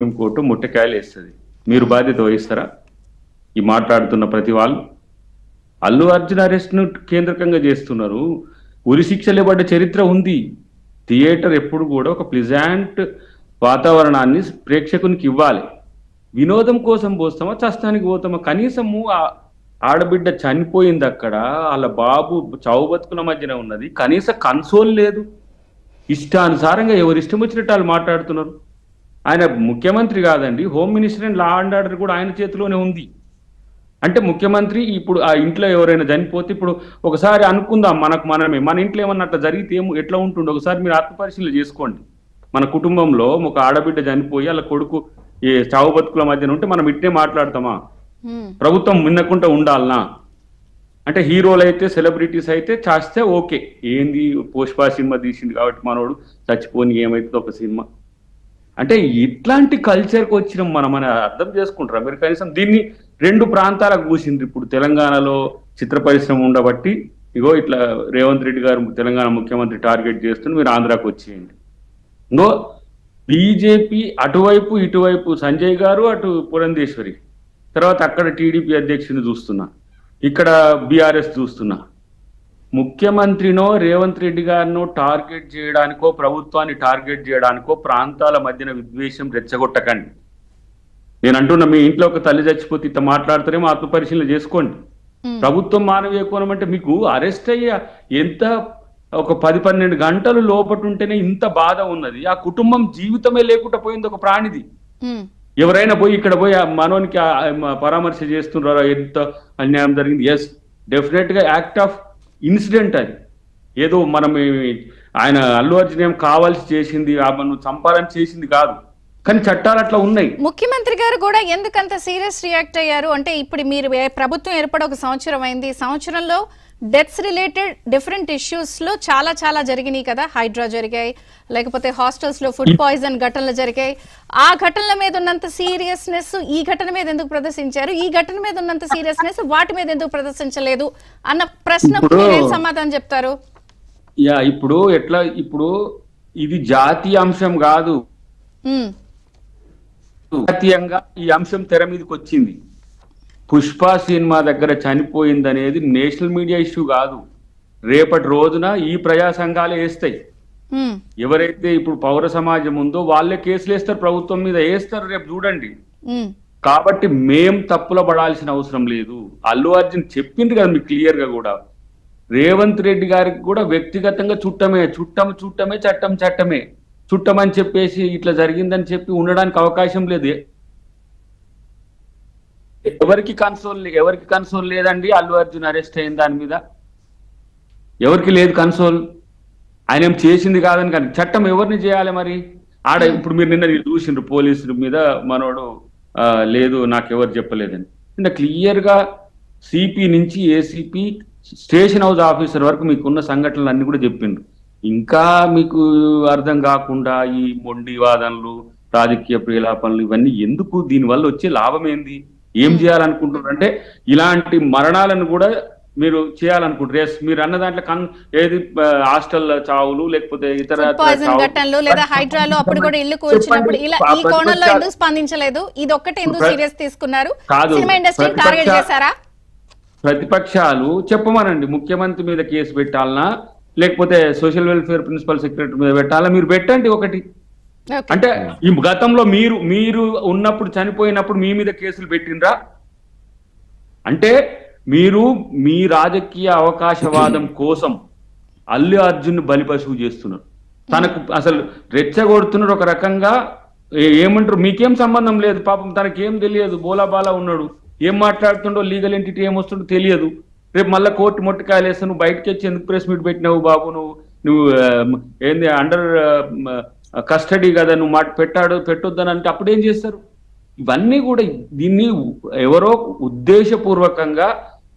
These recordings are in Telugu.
కోర్టు ముట్టకాయలు వేస్తుంది. మీరు బాధ్యత వహిస్తారా? ఈ మాట్లాడుతున్న ప్రతి వాళ్ళు అల్లు అర్జున్ అరెస్ట్ ను కేంద్రకంగా చేస్తున్నారు. ఉరి శిక్షలు ఇవ్వబడ్డ చరిత్ర ఉంది. థియేటర్ ఎప్పుడు కూడా ఒక ప్లిజాంట్ వాతావరణాన్ని ప్రేక్షకునికి ఇవ్వాలి. వినోదం కోసం పోస్తామా, చస్తానికి పోతామా? కనీసము ఆడబిడ్డ చనిపోయింది, అక్కడ వాళ్ళ బాబు చావు బతుకుల మధ్యన ఉన్నది, కనీస కన్సోల్ లేదు. ఇష్టానుసారంగా ఎవరు ఇష్టం వచ్చినట్టు వాళ్ళు మాట్లాడుతున్నారు. ఆయన ముఖ్యమంత్రి కాదండి, home minister and law and order కూడా ఆయన చేతిలోనే ఉంది. అంటే ముఖ్యమంత్రి ఇప్పుడు ఆ ఇంట్లో ఎవరైనా చనిపోతే, ఇప్పుడు ఒకసారి అనుకుందాం మనమే, మన ఇంట్లో ఏమన్నా అట్లా జరిగితే ఎట్లా ఉంటుండే ఒకసారి మీరు ఆత్మపరిశీలన చేసుకోండి. మన కుటుంబంలో ఒక ఆడబిడ్డ చనిపోయి వాళ్ళ కొడుకు ఈ చావు బతుకుల మధ్యన ఉంటే మనం ఇట్నే మాట్లాడతామా? ప్రభుత్వం మిన్నకుండా ఉండాలనా? అంటే హీరోలు అయితే, సెలబ్రిటీస్ అయితే చేస్తే ఓకే, ఏంది పుష్ప సినిమా తీసింది కాబట్టి మనోడు చచ్చిపోని ఏమైతుంది ఒక సినిమా. అంటే ఇట్లాంటి కల్చర్కి వచ్చిన మనం అర్థం చేసుకుంటారా మీరు? కనీసం దీన్ని రెండు ప్రాంతాలకు కూసింది. ఇప్పుడు తెలంగాణలో చిత్ర పరిశ్రమ ఉండబట్టి ఇగో ఇట్లా రేవంత్ రెడ్డి గారు తెలంగాణ ముఖ్యమంత్రి టార్గెట్ చేస్తున్న మీరు ఆంధ్రాకు వచ్చేయండి. ఇంకో బీజేపీ అటువైపు ఇటువైపు సంజయ్ గారు, అటు పురంధేశ్వరి, తర్వాత అక్కడ టీడీపీ అధ్యక్షుని చూస్తున్నా, ఇక్కడ బీఆర్ఎస్ చూస్తున్నా. ముఖ్యమంత్రినో రేవంత్ రెడ్డి గారినో టార్గెట్ చేయడానికో, ప్రభుత్వాన్ని టార్గెట్ చేయడానికో ప్రాంతాల మధ్యన విద్వేషం రెచ్చగొట్టకండి. నేను అంటున్నా, మీ ఇంట్లో ఒక తల్లి చచ్చిపోతే ఇట్లా మాట్లాడతారేమో ఆత్మపరిశీలన చేసుకోండి. ప్రభుత్వం మానవీయ కోణం అంటే మీకు అరెస్ట్ అయ్యే ఎంత ఒక 10-12 గంటలు లోపటుంటేనే ఇంత బాధ ఉన్నది. ఆ కుటుంబం జీవితమే లేకుండా పోయింది ఒక ప్రాణిది. ఎవరైనా పోయి ఇక్కడ పోయి మనోనికి పరామర్శ చేస్తున్నారో ఎంత అన్యాయం జరిగింది. ఎస్, డెఫినెట్ గా యాక్ట్ ఆఫ్ ఇన్సిడెంట్ అది. ఏదో మనం ఆయన అల్లు అర్జున్ ఏం కావాల్సి చేసింది, నువ్వు చంపాలని చేసింది కాదు, కానీ చట్టాలు అట్లా ఉన్నాయి. ముఖ్యమంత్రి గారు కూడా ఎందుకంత సీరియస్ రియాక్ట్ అయ్యారు అంటే, ఇప్పుడు మీరు ప్రభుత్వం ఏర్పడి 1 సంవత్సరం అయింది. సంవత్సరంలో డెత్స్ రిలేటెడ్ డిఫరెంట్ ఇష్యూస్ లో చాలా జరిగినాయి కదా. హైడ్రా జరిగాయి, లేకపోతే హాస్టల్స్ లో ఫుడ్ పాయిజన్ ఘటనలు జరిగాయి. ఆ ఘటనల మీద ఉన్నంత సీరియస్నెస్ ఈ ఘటన మీద ఎందుకు ప్రదర్శించారు, ఈ ఘటన మీద ఉన్నంత సీరియస్నెస్ వాటి మీద ఎందుకు ప్రదర్శించలేదు అన్న ప్రశ్నకు మీరేం సమాధానం చెప్తారు? ఇప్పుడు ఎట్లా, ఇప్పుడు ఇది జాతీయ అంశం కాదు, జాతీయంగా ఈ అంశం తెర మీదకి వచ్చింది. పుష్ప సినిమా దగ్గర చనిపోయింది అనేది నేషనల్ మీడియా ఇష్యూ కాదు. రేపటి రోజున ఈ ప్రజా సంఘాలే వేస్తాయి. ఎవరైతే ఇప్పుడు పౌర సమాజం ఉందో వాళ్ళే కేసులు వేస్తారు, ప్రభుత్వం మీద వేస్తారు రేపు చూడండి. కాబట్టి మేం తప్పుల పడాల్సిన అవసరం లేదు. అల్లు అర్జున్ చెప్పింది కదా మీకు క్లియర్ గా కూడా, రేవంత్ రెడ్డి గారికి కూడా వ్యక్తిగతంగా చుట్టమే, చట్టమే చుట్టమని చెప్పేసి ఇట్లా జరిగిందని చెప్పి ఉండడానికి అవకాశం లేదు. ఎవరికి కన్సోల్ లేదండి. అల్లు అర్జున్ అరెస్ట్ అయిన దాని మీద ఎవరికి లేదు కన్సోల్. ఆయన ఏం చేసింది కాదని, కానీ చట్టం ఎవరిని చేయాలి మరి? ఇప్పుడు మీరు నిన్న చూసిండ్రు పోలీసుల మీద మనోడు లేదు నాకెవరు చెప్పలేదని. అంటే క్లియర్ గా సిపి నుంచి ఏసీపీ, స్టేషన్ హౌస్ ఆఫీసర్ వరకు మీకున్న సంఘటనలు అన్ని కూడా చెప్పిండ్రు. ఇంకా మీకు అర్థం కాకుండా ఈ మొండి వాదనలు, రాజకీయ ప్రేలాపనలు ఇవన్నీ ఎందుకు? దీనివల్ల వచ్చే లాభం ఏంది? ఏం చేయాలనుకుంటున్నారు అంటే ఇలాంటి మరణాలను కూడా మీరు చేయాలనుకుంటారు. మీరు అన్న దాంట్లో ఏది హాస్టల్ చావులు, లేకపోతే ఇతర ఘటనలు, లేదా హైడ్రాలో అప్పుడు కూడా ఇల్లు కూల్చినప్పుడు ఇలా ఈ కోణంలో ఎందుకు స్పందించలేదు? ఇది ఒక్కటి ఎందుకు సీరియస్ తీసుకున్నారు? సినిమా ఇండస్ట్రీ టార్గెట్ చేశారా? ప్రతిపక్షాలు చెప్పమనండి, ముఖ్యమంత్రి మీద కేసు పెట్టాలనా, లేకపోతే సోషల్ వెల్ఫేర్ ప్రిన్సిపల్ సెక్రటరీ మీద పెట్టాలా? మీరు పెట్టండి ఒకటి. అంటే ఈ గతంలో మీరు ఉన్నప్పుడు, చనిపోయినప్పుడు మీ మీద కేసులు పెట్టినరా? అంటే మీరు మీ రాజకీయ అవకాశవాదం కోసం అల్లు అర్జున్ బలిపశువు చేస్తున్నారు. తనకు అసలు రెచ్చగొడుతున్నారు ఒక రకంగా. ఏమంటారు, మీకేం సంబంధం లేదు పాపం, తనకేం తెలియదు, బోలాబాలా ఉన్నాడు, ఏం మాట్లాడుతుండో, లీగల్ ఎంటిటీ ఏమొస్తుండో తెలియదు. రేపు మళ్ళీ కోర్టు మొట్టకాయలు వేస్తా, నువ్వు బయటకి వచ్చి ఎందుకు ప్రెస్ మీట్ పెట్టినావు బాబు, నువ్వు ఏంది అండర్ కస్టడీ కదా, నువ్వు పెట్టొద్దని అంటే అప్పుడు ఏం చేస్తారు? ఇవన్నీ కూడా దీన్ని ఎవరో ఉద్దేశపూర్వకంగా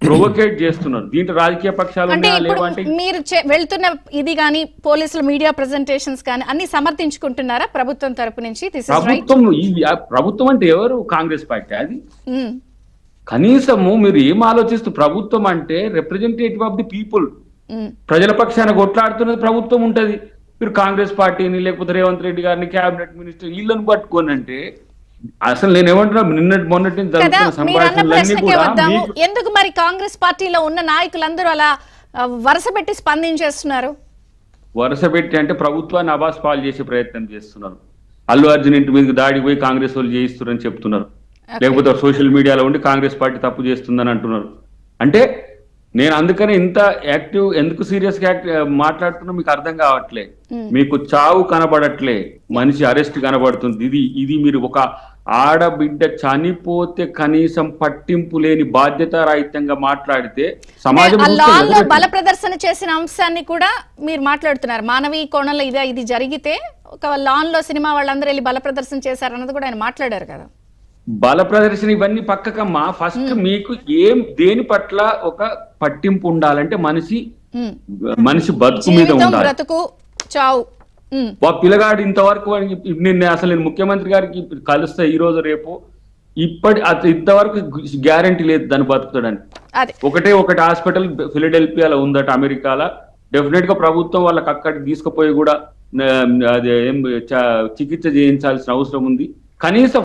ప్రొవోకేట్ చేస్తున్నారు. దీంట్లో రాజకీయ పక్షాలు లేవంటే మీరు వెళ్తున్న ఇది కానీ పోలీసుల మీడియా ప్రెజెంటేషన్స్ కానీ అన్ని సమర్థించుకుంటున్నారా ప్రభుత్వం తరపు నుంచి? ప్రభుత్వం అంటే ఎవరు? కాంగ్రెస్ పార్టీ అది. కనీసము మీరు ఏం ఆలోచిస్తూ, ప్రభుత్వం అంటే రిప్రజెంటేటివ్ ఆఫ్ ది పీపుల్, ప్రజల పక్షాన కొట్లాడుతున్నది ప్రభుత్వం ఉంటది. మీరు కాంగ్రెస్ పార్టీని, లేకపోతే రేవంత్ రెడ్డి గారిని, క్యాబినెట్ మినిస్టర్ వీళ్ళని పట్టుకోనంటే అసలు నేను ఏమంటున్నా, నిన్నటి మొన్నటి నుంచి కదా జరుగుతున్న మీరు అన్న సంభాషణలన్నీ ప్రశ్నకే కూడా వద్దాము. మీకు ఎందుకు మరి కాంగ్రెస్ పార్టీలో ఉన్న నాయకులందరూ అలా వరుస పెట్టి స్పందించేస్తున్నారు? వరుస పెట్టి అంటే ప్రభుత్వాన్ని అబాస్ పాలు చేసే ప్రయత్నం చేస్తున్నారు. అల్లు అర్జున్ ఇంటి మీదకి దాడికి పోయి కాంగ్రెస్ వాళ్ళు చేయిస్తున్నారని చెప్తున్నారు. లేకపోతే సోషల్ మీడియాలో ఉండి కాంగ్రెస్ పార్టీ తప్పు చేస్తుందని అంటున్నారు. అంటే నేను అందుకనే ఇంత యాక్టివ్ ఎందుకు సీరియస్ గా మాట్లాడుతున్నా మీకు అర్థం కావట్లే. మీకు చావు కనబడట్లే, మనిషి అరెస్ట్ కనబడుతుంది. ఇది మీరు ఒక ఆడబిడ్డ చనిపోతే కనీసం పట్టింపు లేని బాధ్యత రాహిత్యంగా మాట్లాడితే సమాజం లాలో బల ప్రదర్శన చేసిన అంశాన్ని కూడా మీరు మాట్లాడుతున్నారు. మానవీయ కోణంలో ఇది జరిగితే ఒక లాన్ లో సినిమా వాళ్ళందరూ వెళ్ళి బల ప్రదర్శన చేశారన్నది కూడా ఆయన మాట్లాడారు కదా. బల ప్రదర్శన ఇవన్నీ పక్కకమ్మా. ఫస్ట్ మీకు దేని పట్ల ఒక పట్టింపు ఉండాలంటే మనిషి బతుకు మీద ఉండాలి. బ్రతుకు చావు. పిల్లగాడు ఇంతవరకు నేను ముఖ్యమంత్రి గారికి కలుస్తా ఈ రోజు రేపు, ఇంతవరకు గ్యారంటీ లేదు దాన్ని బతుకుతాడని. ఒకటి హాస్పిటల్ ఫిలడెల్ఫియాలో ఉందట, అమెరికాలో. డెఫినెట్ గా ప్రభుత్వం వాళ్ళకి అక్కడికి తీసుకుపోయి కూడా చికిత్స చేయించాల్సిన అవసరం ఉంది. కనీసం